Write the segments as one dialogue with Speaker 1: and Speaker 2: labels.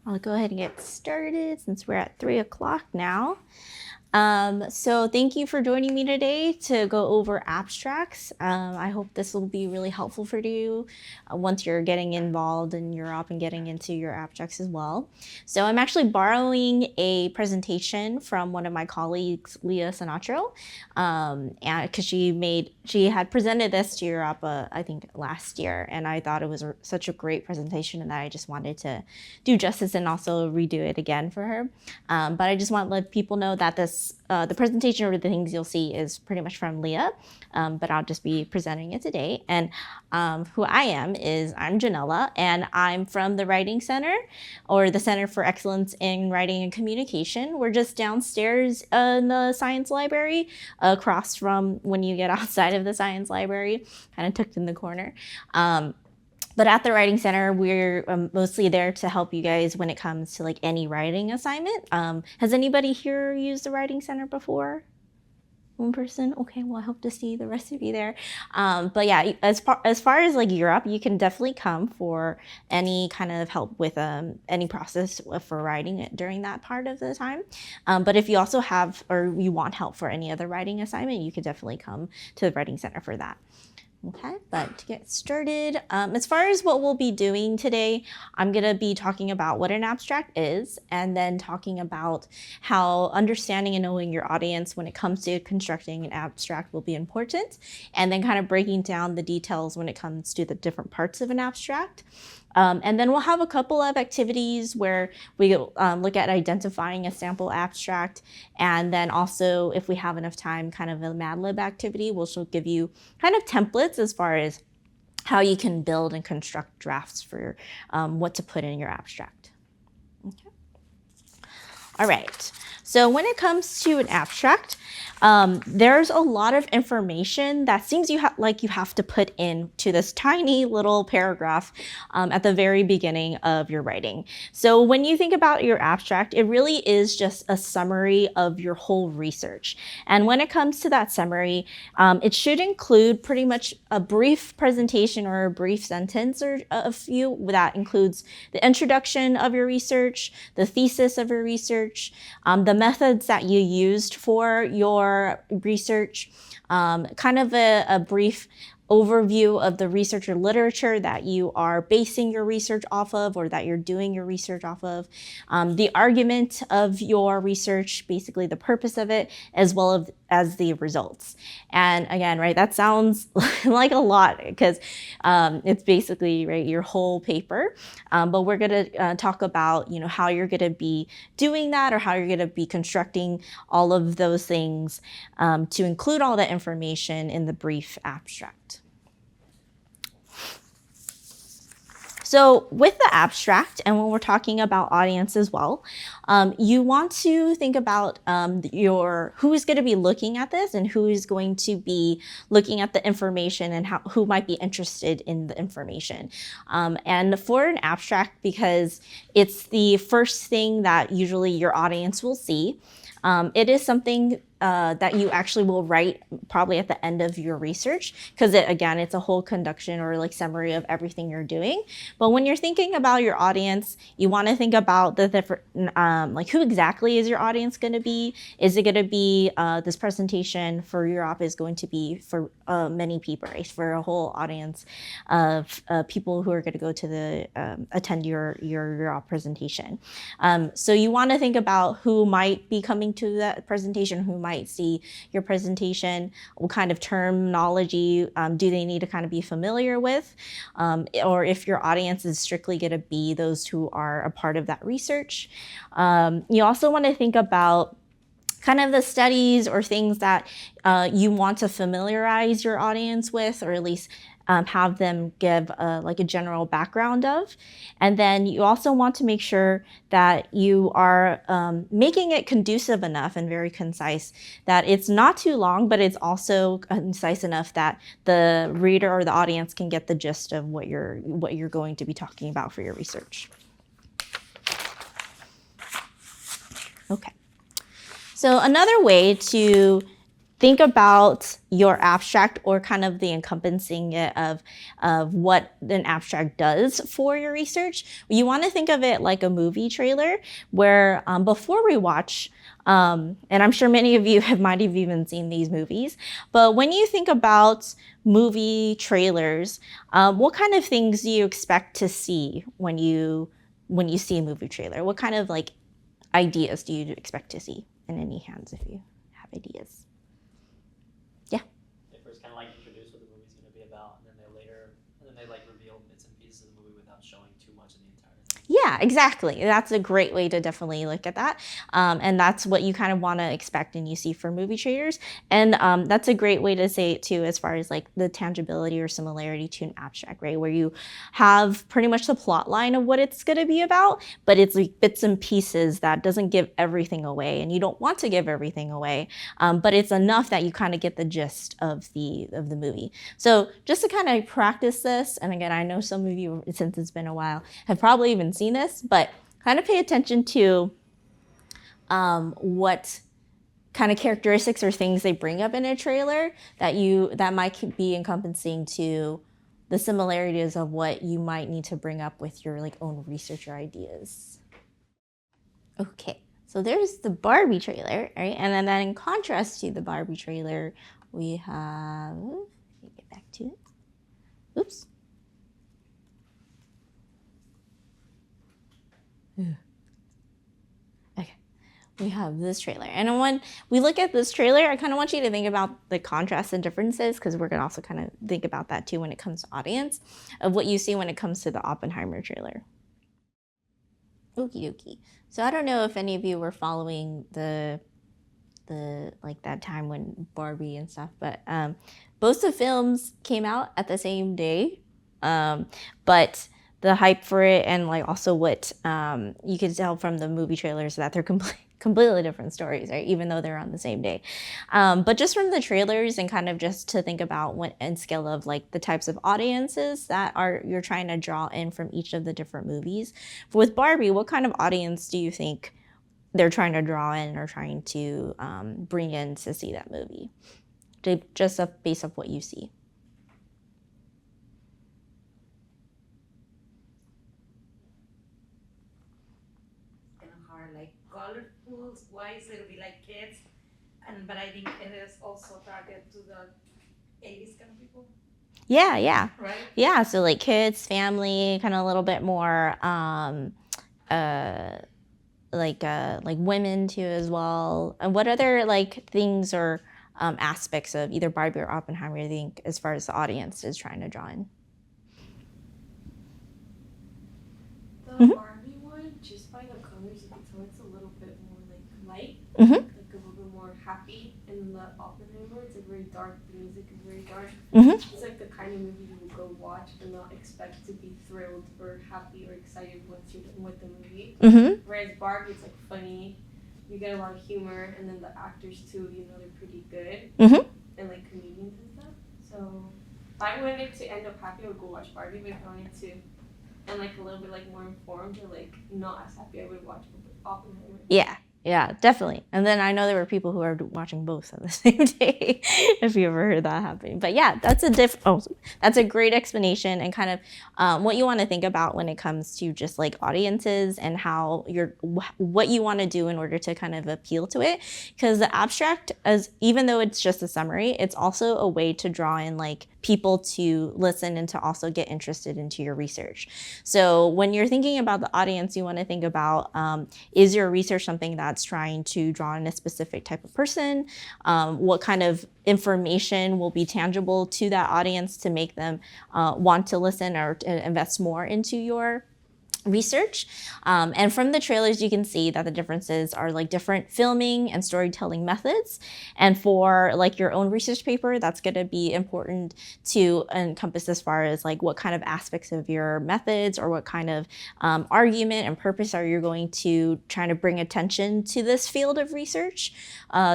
Speaker 1: I'll go ahead and get started since we're at 3 o'clock now. So thank you for joining me today to go over abstracts. I hope this will be really helpful for you once you're getting involved in Europe and getting into your abstracts as well. So I'm actually borrowing a presentation from one of my colleagues, Leah Sinatro, and because she had presented this to Europe, I think last year, and I thought it was such a great presentation, and that I just wanted to do justice and also redo it again for her. But I just want to let people know that the presentation or the things you'll see is pretty much from Leah, but I'll just be presenting it today. And who I am is I'm Janella, and I'm from the Writing Center, or the Center for Excellence in Writing and Communication. We're just downstairs in the science library, across from when you get outside of the science library, kind of tucked in the corner. But at the Writing Center, we're mostly there to help you guys when it comes to like any writing assignment. Has anybody here used the Writing Center before? One person? Okay, well, I hope to see the rest of you there. But yeah, as far as like Europe, you can definitely come for any kind of help with any process for writing it during that part of the time. But if you also have, or you want help for any other writing assignment, you could definitely come to the Writing Center for that. Okay, but to get started, as far as what we'll be doing today, I'm going to be talking about what an abstract is, and then talking about how understanding and knowing your audience when it comes to constructing an abstract will be important, and then kind of breaking down the details when it comes to the different parts of an abstract. And then we'll have a couple of activities where we look at identifying a sample abstract, and then also, if we have enough time, kind of a Mad Lib activity, which will give you kind of templates as far as how you can build and construct drafts for what to put in your abstract. Okay. All right. So when it comes to an abstract, there's a lot of information that seems like you have to put into this tiny little paragraph at the very beginning of your writing. So when you think about your abstract, it really is just a summary of your whole research. And when it comes to that summary, it should include pretty much a brief presentation or a brief sentence or a few that includes the introduction of your research, the thesis of your research, the methods that you used for your research, kind of a brief overview of the research or literature that you are basing your research off of, or that you're doing your research off of, the argument of your research, basically the purpose of it, as well as the results. And again, right, that sounds like a lot because it's basically, right, your whole paper. But we're going to talk about, how you're going to be doing that, or how you're going to be constructing all of those things to include all that information in the brief abstract. So with the abstract, and when we're talking about audience as well, you want to think about who is going to be looking at this, and who is going to be looking at the information, and who might be interested in the information. And for an abstract, because it's the first thing that usually your audience will see, it is something that you actually will write probably at the end of your research, because it's a whole conduction or like summary of everything you're doing. But when you're thinking about your audience, you want to think about the different, like who exactly is your audience going to be? Is it going to be this presentation for Europe is going to be for many people, right? For a whole audience of people who are going to go to the attend your Europe presentation. So you want to think about who might be coming to that presentation, who might see your presentation, what kind of terminology do they need to kind of be familiar with, or if your audience is strictly going to be those who are a part of that research. You also want to think about kind of the studies or things that you want to familiarize your audience with, or at least have them give like a general background of. And then you also want to make sure that you are making it conducive enough and very concise, that it's not too long, but it's also concise enough that the reader or the audience can get the gist of what you're going to be talking about for your research. Okay. So another way to think about your abstract, or kind of the encompassing it of what an abstract does for your research. You want to think of it like a movie trailer, where before we watch, and I'm sure many of you might have even seen these movies, but when you think about movie trailers, what kind of things do you expect to see when you see a movie trailer? What kind of like ideas do you expect to see? In any hands if you have ideas. Yeah.
Speaker 2: They first kind of like introduce what the movie's going to be about, and then they like reveal bits and pieces of the movie without showing too much of the entire thing.
Speaker 1: Yeah, exactly. That's a great way to definitely look at that. And that's what you kind of want to expect and you see for movie trailers. And that's a great way to say it too, as far as like the tangibility or similarity to an abstract, right? Where you have pretty much the plot line of what it's going to be about, but it's like bits and pieces that doesn't give everything away. And you don't want to give everything away, but it's enough that you kind of get the gist of the movie. So just to kind of practice this, and again, I know some of you, since it's been a while, have probably even seen this, but kind of pay attention to what kind of characteristics or things they bring up in a trailer that might be encompassing to the similarities of what you might need to bring up with your like own research or ideas. Okay, so there's the Barbie trailer, right? And then in contrast to the Barbie trailer, we have, let me get back to it. Oops. Okay, we have this trailer. And when we look at this trailer, I kind of want you to think about the contrasts and differences, because we're going to also kind of think about that too when it comes to audience, of what you see when it comes to the Oppenheimer trailer. Okie dokie. So I don't know if any of you were following the like that time when Barbie and stuff, but both the films came out at the same day, but the hype for it, and like also what you could tell from the movie trailers, that they're completely different stories, right? Even though they're on the same day. But just from the trailers, and kind of just to think about what in scale of like the types of audiences that you're trying to draw in from each of the different movies. With Barbie, what kind of audience do you think they're trying to draw in or trying to bring in to see that movie? Just based off what you see.
Speaker 3: Kind of hard, like colorful wise, it'll be like kids, but I think it is also targeted to the 80s kind of people.
Speaker 1: Yeah.
Speaker 3: Right?
Speaker 1: Yeah, so like kids, family, kind of a little bit more like women too as well. And what other like things or aspects of either Barbie or Oppenheimer you think, as far as the audience is trying to draw in?
Speaker 4: The Barbie one, just by the colors, you can tell it's a little bit more like light, like a little bit more happy. And the Oppenheimer, it's like very dark. The music is very dark. It's like the kind of movie you would go watch and not expect to be thrilled or happy or excited once you're done with the movie. Whereas Barbie, it's like funny, you get a lot of humor, and then the actors too, you know, they're pretty good, and like comedians and stuff. So if I wanted to end up happy, I would go watch Barbie. But if I wanted to, and like a little bit like more informed or like not as happy, I would watch Oppenheimer.
Speaker 1: Yeah, definitely. And then I know there were people who are watching both on the same day, if you ever heard that happening. But yeah, that's a great explanation, and kind of what you want to think about when it comes to just like audiences and how what you want to do in order to kind of appeal to it. Because the abstract, even though it's just a summary, it's also a way to draw in like people to listen and to also get interested into your research. So when you're thinking about the audience, you want to think about, is your research something that's trying to draw in a specific type of person? What kind of information will be tangible to that audience to make them want to listen or to invest more into your research? And from the trailers, you can see that the differences are like different filming and storytelling methods. And for like your own research paper, that's going to be important to encompass as far as like what kind of aspects of your methods or what kind of argument and purpose are you going to try to bring attention to this field of research,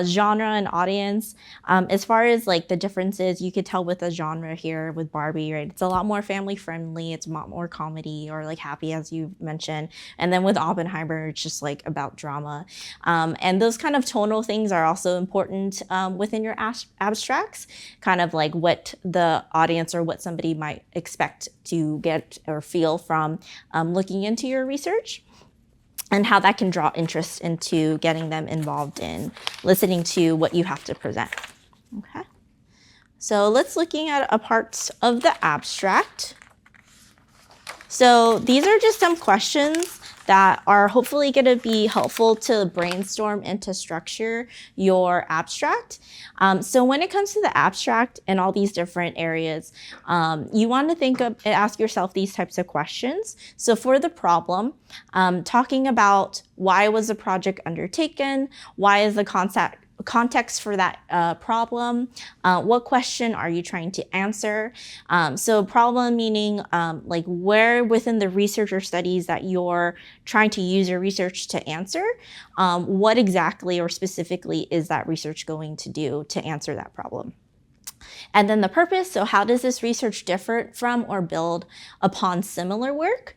Speaker 1: genre and audience. As far as like the differences, you could tell with the genre here with Barbie, right? It's a lot more family friendly. It's a lot more comedy or like happy, as you mentioned. And then with Oppenheimer, it's just like about drama. And those kind of tonal things are also important within your abstracts, kind of like what the audience or what somebody might expect to get or feel from looking into your research, and how that can draw interest into getting them involved in listening to what you have to present. Okay. So let's looking at a part of the abstract. So these are just some questions that are hopefully going to be helpful to brainstorm and to structure your abstract. So when it comes to the abstract and all these different areas, you want to think of, ask yourself these types of questions. So for the problem, talking about why was the project undertaken, why is the context for that problem, what question are you trying to answer? So problem meaning like where within the research or studies that you're trying to use your research to answer, what exactly or specifically is that research going to do to answer that problem? And then the purpose, so how does this research differ from or build upon similar work?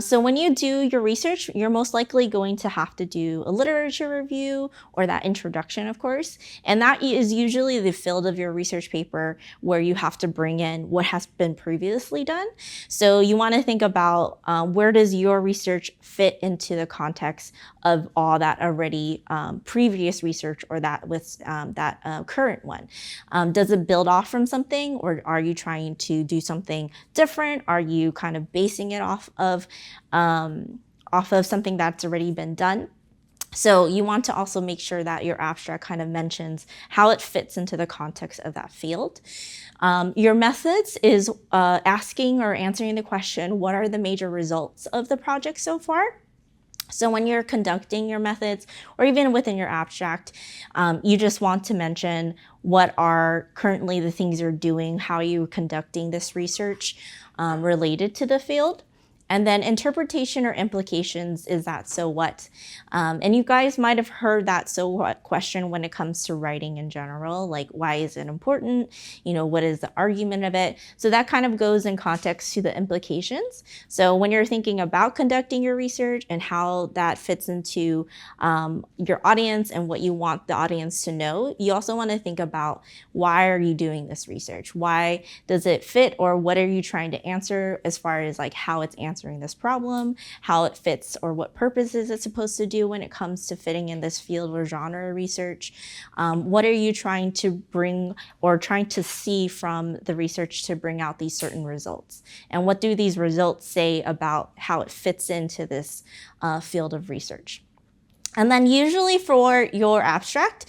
Speaker 1: So when you do your research, you're most likely going to have to do a literature review or that introduction, of course. And that is usually the field of your research paper where you have to bring in what has been previously done. So you want to think about where does your research fit into the context of all that already previous research or that with that current one. Does it build off from something, or are you trying to do something different? Are you kind of basing it off of something that's already been done? So you want to also make sure that your abstract kind of mentions how it fits into the context of that field. Your methods is asking or answering the question, what are the major results of the project so far? So when you're conducting your methods, or even within your abstract, you just want to mention what are currently the things you're doing, how you're conducting this research related to the field. And then interpretation or implications is that so what? And you guys might have heard that so what question when it comes to writing in general, like why is it important? You know, what is the argument of it? So that kind of goes in context to the implications. So when you're thinking about conducting your research and how that fits into your audience and what you want the audience to know, you also want to think about why are you doing this research? Why does it fit, or what are you trying to answer as far as like how it's answering this problem, how it fits, or what purpose is it supposed to do when it comes to fitting in this field or genre of research. What are you trying to bring or trying to see from the research to bring out these certain results? And what do these results say about how it fits into this field of research? And then usually for your abstract,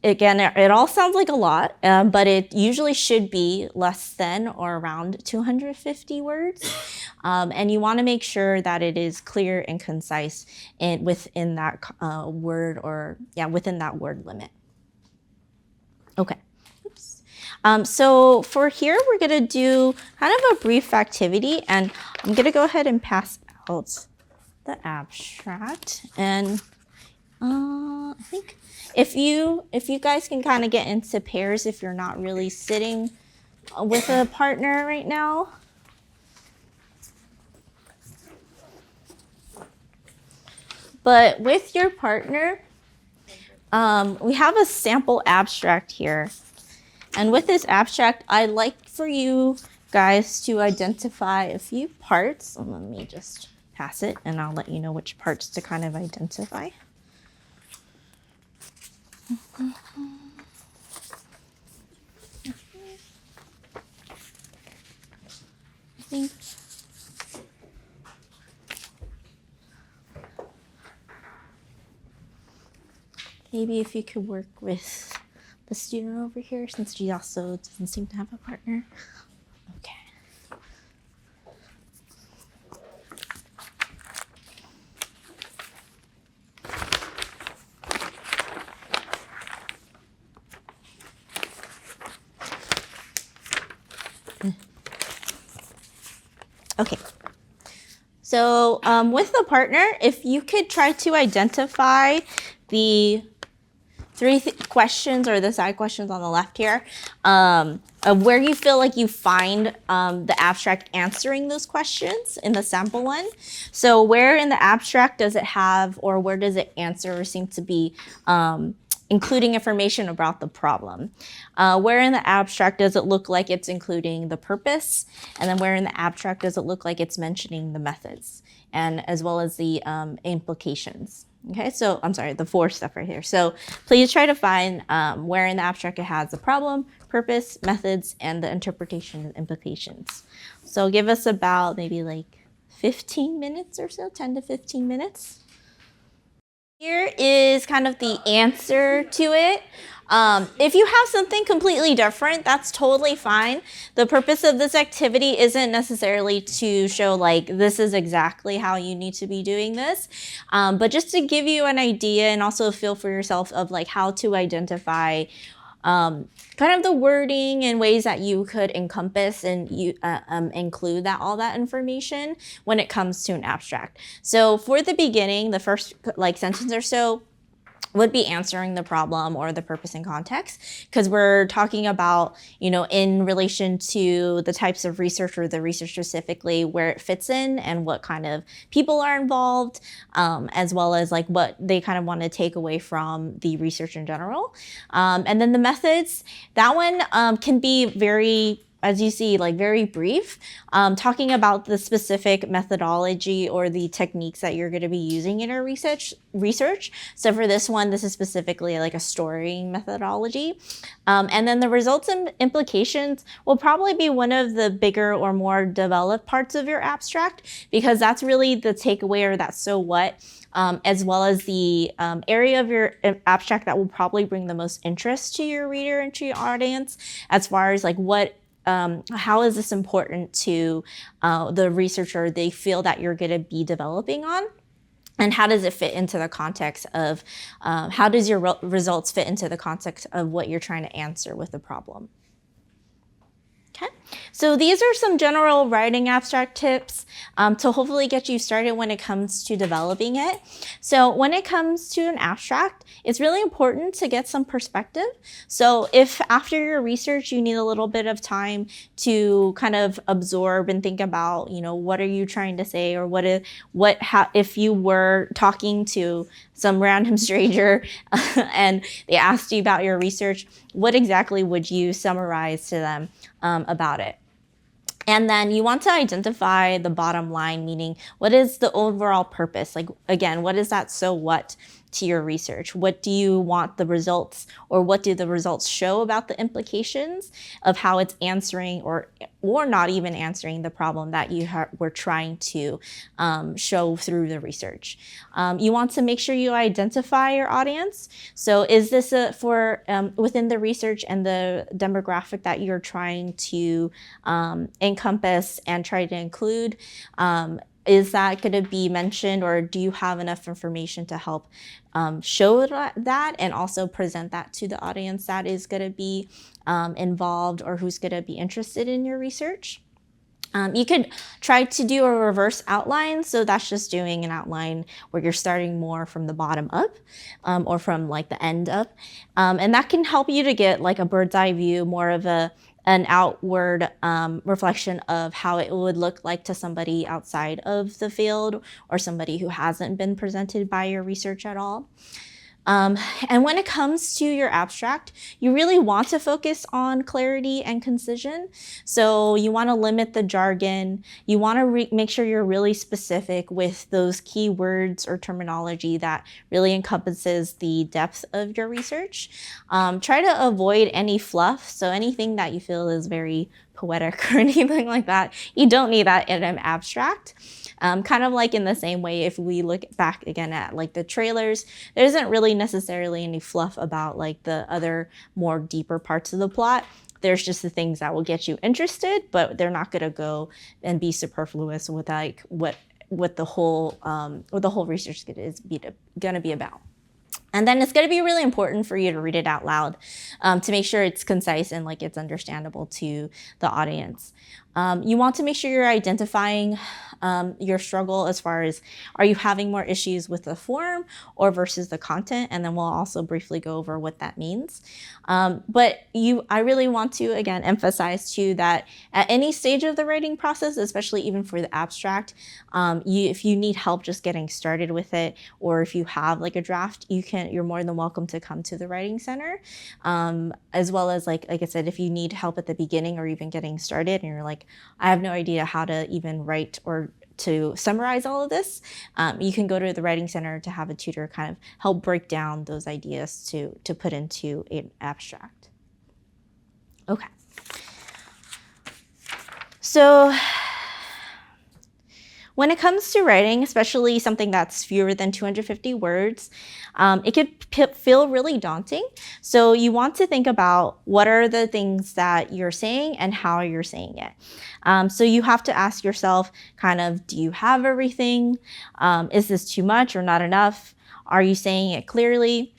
Speaker 1: again, it all sounds like a lot, but it usually should be less than or around 250 words. And you want to make sure that it is clear and concise and within that within that word limit. Okay. Oops. So for here, we're going to do kind of a brief activity, and I'm going to go ahead and pass out the abstract. And I think if you guys can kind of get into pairs if you're not really sitting with a partner right now. But with your partner, we have a sample abstract here. And with this abstract, I'd like for you guys to identify a few parts. Let me just pass it and I'll let you know which parts to kind of identify. I think maybe if you could work with the student over here, since she also doesn't seem to have a partner. Okay. Okay. So with the partner, if you could try to identify the three questions, or the side questions on the left here, of where you feel like you find the abstract answering those questions in the sample one. So where in the abstract does it have, or where does it answer or seem to be including information about the problem? Where in the abstract does it look like it's including the purpose? And then where in the abstract does it look like it's mentioning the methods, and as well as the implications? Okay, so I'm sorry, the fourth stuff right here. So please try to find where in the abstract it has the problem, purpose, methods, and the interpretation and implications. So give us about maybe like 15 minutes or so, 10 to 15 minutes. Here is kind of the answer to it. If you have something completely different, that's totally fine. The purpose of this activity isn't necessarily to show like this is exactly how you need to be doing this, but just to give you an idea and also feel for yourself of like how to identify kind of the wording and ways that you could encompass and include all that information when it comes to an abstract. So for the beginning, the first like sentence or so would be answering the problem or the purpose and context, because we're talking about, in relation to the types of research or the research specifically, where it fits in and what kind of people are involved, as well as like what they kind of want to take away from the research in general. And then the methods, that one can be very, as you see, like very brief, talking about the specific methodology or the techniques that you're going to be using in your research. So for this one, this is specifically like a storying methodology. And then the results and implications will probably be one of the bigger or more developed parts of your abstract, because that's really the takeaway, or that so what, as well as the area of your abstract that will probably bring the most interest to your reader and to your audience, as far as like how is this important to the researcher they feel that you're going to be developing on, and how does it fit into the context of, how does your results fit into the context of what you're trying to answer with the problem? Okay, so these are some general writing abstract tips to hopefully get you started when it comes to developing it. So when it comes to an abstract, it's really important to get some perspective. So if after your research you need a little bit of time to kind of absorb and think about, what are you trying to say, or if you were talking to some random stranger and they asked you about your research, what exactly would you summarize to them about it? And then you want to identify the bottom line, meaning what is the overall purpose? Like, again, what is that so what to your research? What do you want the results, or what do the results show about the implications of how it's answering or not even answering the problem that you were trying to show through the research? You want to make sure you identify your audience. So is this for within the research and the demographic that you're trying to encompass and try to include? Is that going to be mentioned, or do you have enough information to help show that and also present that to the audience that is going to be involved, or who's going to be interested in your research? You could try to do a reverse outline. So that's just doing an outline where you're starting more from the bottom up, or from like the end up. And that can help you to get like a bird's eye view, more of an outward reflection of how it would look like to somebody outside of the field, or somebody who hasn't been presented by your research at all. And when it comes to your abstract, you really want to focus on clarity and concision. So you want to limit the jargon. You want to make sure you're really specific with those key words or terminology that really encompasses the depth of your research. Try to avoid any fluff. So anything that you feel is very poetic or anything like that, you don't need that in an abstract. Kind of like in the same way, if we look back again at like the trailers, there isn't really necessarily any fluff about like the other more deeper parts of the plot. There's just the things that will get you interested, but they're not going to go and be superfluous with like what the whole research is going to be about. And then it's going to be really important for you to read it out loud to make sure it's concise and like it's understandable to the audience. You want to make sure you're identifying your struggle as far as, are you having more issues with the form or versus the content? And then we'll also briefly go over what that means. But I really want to, again, emphasize too that at any stage of the writing process, especially even for the abstract, if you need help just getting started with it, or if you have like a draft, you're more than welcome to come to the Writing Center. As well as like I said, if you need help at the beginning or even getting started and you're like, I have no idea how to even write or to summarize all of this, you can go to the Writing Center to have a tutor kind of help break down those ideas to put into an abstract. Okay. So when it comes to writing, especially something that's fewer than 250 words, it could feel really daunting. So you want to think about what are the things that you're saying and how you're saying it. So you have to ask yourself kind of, do you have everything? Is this too much or not enough? Are you saying it clearly?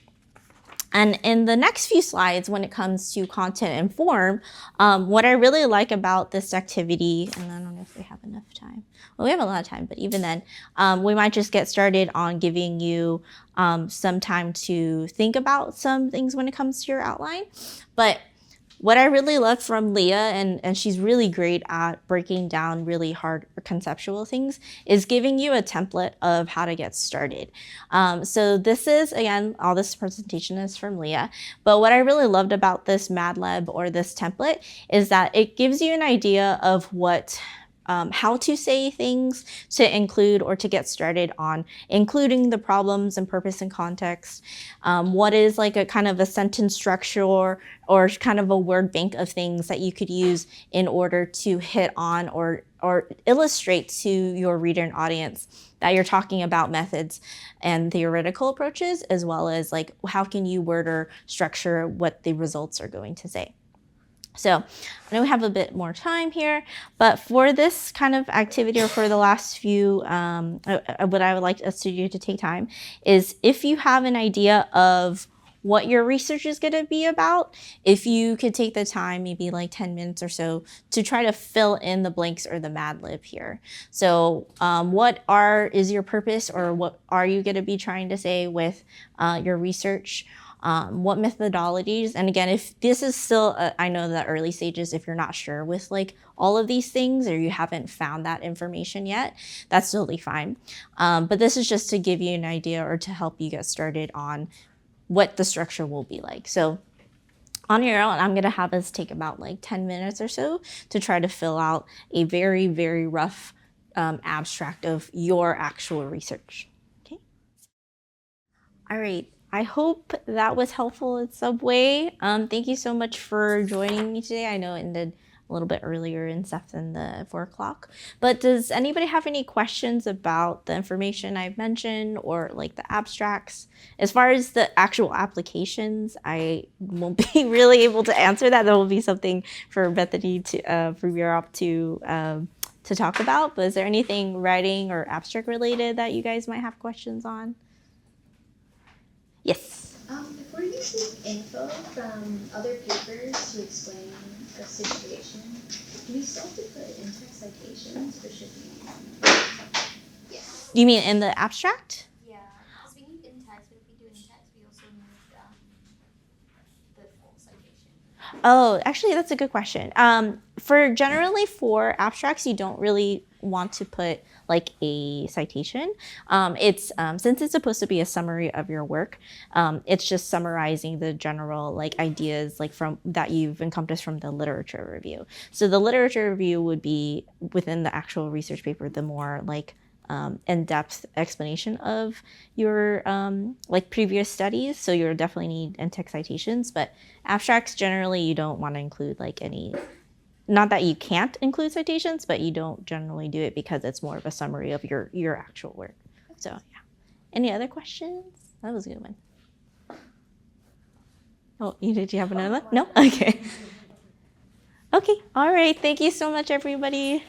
Speaker 1: And in the next few slides, when it comes to content and form, what I really like about this activity, and I don't know if we have enough time. Well, we have a lot of time, but even then, we might just get started on giving you some time to think about some things when it comes to your outline. But what I really love from Leah, and she's really great at breaking down really hard conceptual things, is giving you a template of how to get started. So this is, again, all this presentation is from Leah, but what I really loved about this Mad Lib or this template is that it gives you an idea of how to say things to include or to get started on including the problems and purpose and context. What is like a kind of a sentence structure or kind of a word bank of things that you could use in order to hit on or illustrate to your reader and audience that you're talking about methods and theoretical approaches, as well as like how can you word or structure what the results are going to say. So I know we have a bit more time here, but for this kind of activity or for the last few, what I would like us to do to take time is if you have an idea of what your research is going to be about, if you could take the time, maybe like 10 minutes or so, to try to fill in the blanks or the Mad Lib here. So what is your purpose, or what are you going to be trying to say with your research? What methodologies, and again, if this is still, I know the early stages, if you're not sure with like all of these things or you haven't found that information yet, that's totally fine. But this is just to give you an idea or to help you get started on what the structure will be like. So on your own, I'm gonna have us take about like 10 minutes or so to try to fill out a very, very rough abstract of your actual research. Okay. All right. I hope that was helpful in some way. Thank you so much for joining me today. I know it ended a little bit earlier and stuff than the 4 o'clock. But does anybody have any questions about the information I've mentioned or like the abstracts? As far as the actual applications, I won't be really able to answer that. That will be something for Bethany for Europe to talk about. But is there anything writing or abstract related that you guys might have questions on? Yes.
Speaker 5: If we're using info from other papers to explain a situation, do we still have to put in-text citations, or should we? Yes.
Speaker 1: You mean in the abstract?
Speaker 5: Yeah, because we need in-text, but if we do in-text, we also need the full citation.
Speaker 1: Oh, actually, that's a good question. Generally for abstracts, you don't really want to put like a citation. It's since it's supposed to be a summary of your work, it's just summarizing the general like ideas like from that you've encompassed from the literature review. So the literature review would be within the actual research paper, the more like in-depth explanation of your like previous studies. So you'll definitely need in-text citations, but abstracts generally you don't want to include like any. Not that you can't include citations, but you don't generally do it because it's more of a summary of your actual work. So yeah. Any other questions? That was a good one. Oh, did you have another one? No? Okay. Okay. All right. Thank you so much, everybody.